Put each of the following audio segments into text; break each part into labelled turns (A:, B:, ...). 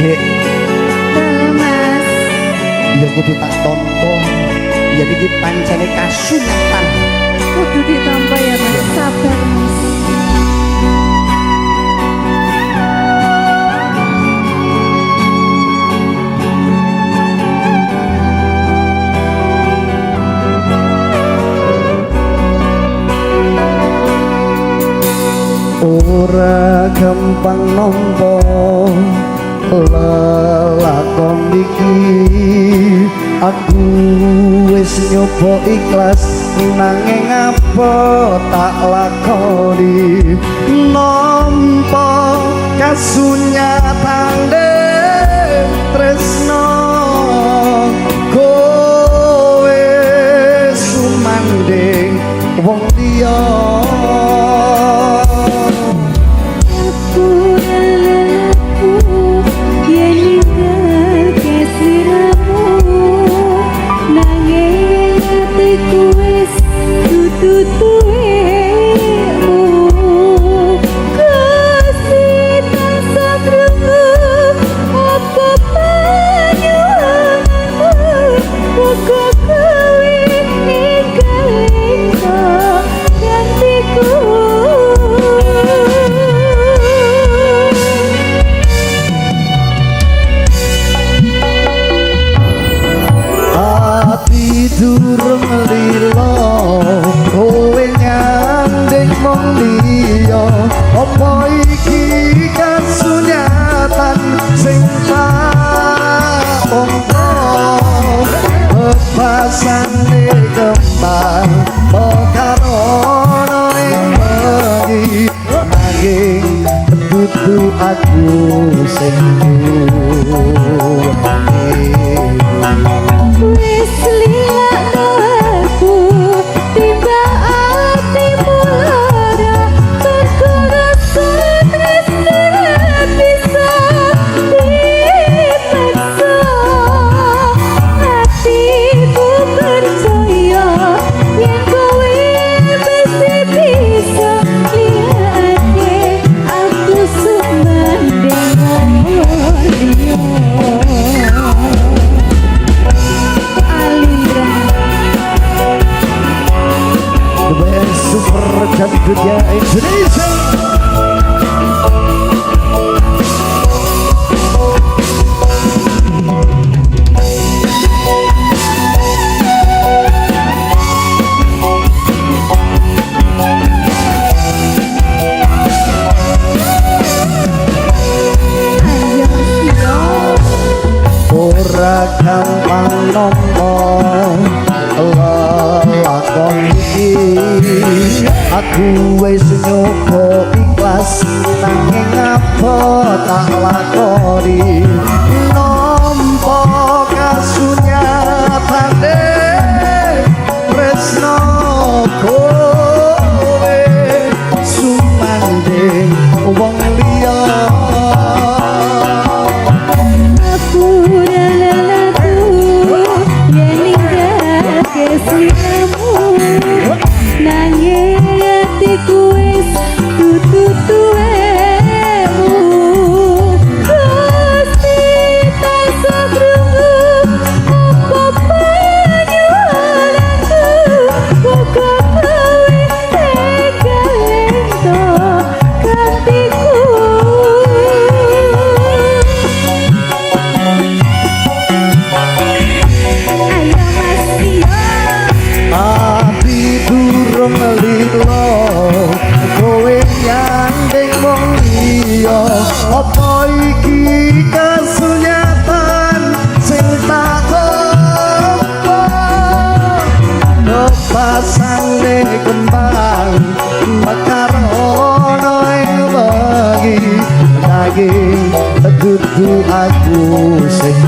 A: Dek.
B: Mas.
A: Ya kudu tak tampa. Ya iki pancene kasunatan.
B: Kudu ditampa ya Mas. Sabar Mas.
A: Ora gampang nampa lelakon iki, aku wis nyoba ikhlas nanging apa tak lakoni, nampa kasunyatane tresno kowe sumanding wong liya. Durung lilo kowe nyanding mong liya, apa iki kasunyatan sing tak ompo, bebasane kembang pekarono ing bengi, nanging dudu aku sing dunia Indonesia. Ora gampang ngomong lelakon iki, aku wis nyoba ikhlas nanging apa tak lakoni, nampa kasunyatane tresno kowe sumanding wong liya. Kowe nyanding wong liya, apa iki kasunyatan sing tak tampa, pasane kembang mekarono ing bengi, nanging dudu aku sing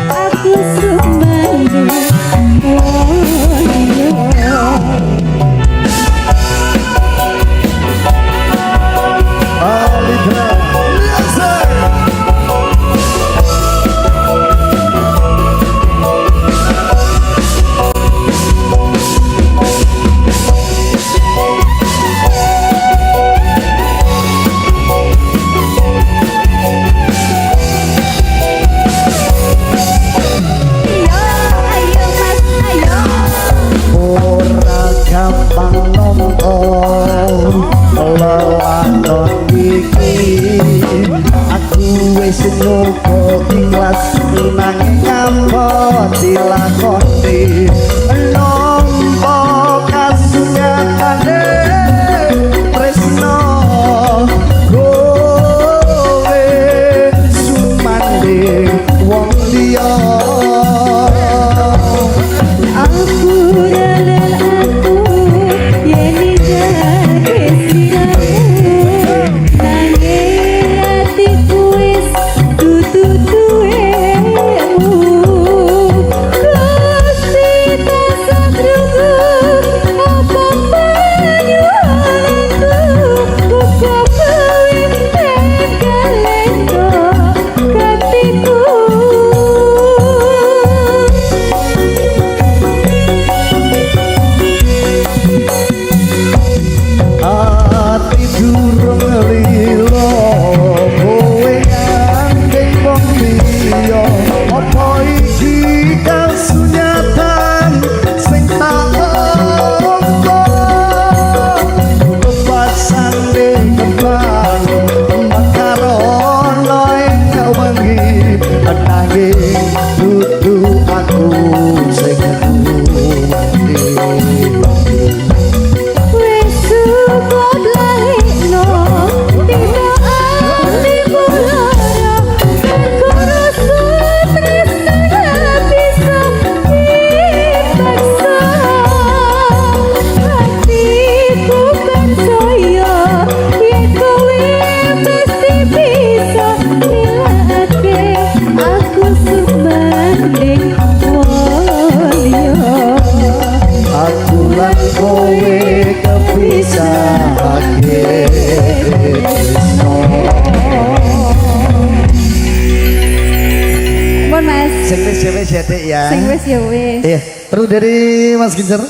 B: Aku sumanding
A: dilakoni nampa kasunyatane tresno kowe sumanding wong liya
B: Aku dalam aku Yeni jake siramu Nanging hatiku wis dudu duwemu Gusti tansah krungu apa panyuwananku Uga kowe tegalendo katiku
A: ati durung lilo kowe ngandeng wong liya apa iki kasunyatan sing tak ombo kepasane kembang makarono ing wengi nanging dudu aku sing
B: Wes support lahirno tiba atiku lara Aku rasa tresno gak bisa dipaksa Hatiku percaya yen kowe mesti bisa nilake Aku sebanding wong liya
A: aku lan kowe kepisahake
B: Bon mas,
A: sing wis ya Dik ya
B: sing wis ya wis.
A: iya terus dari Mas Gincer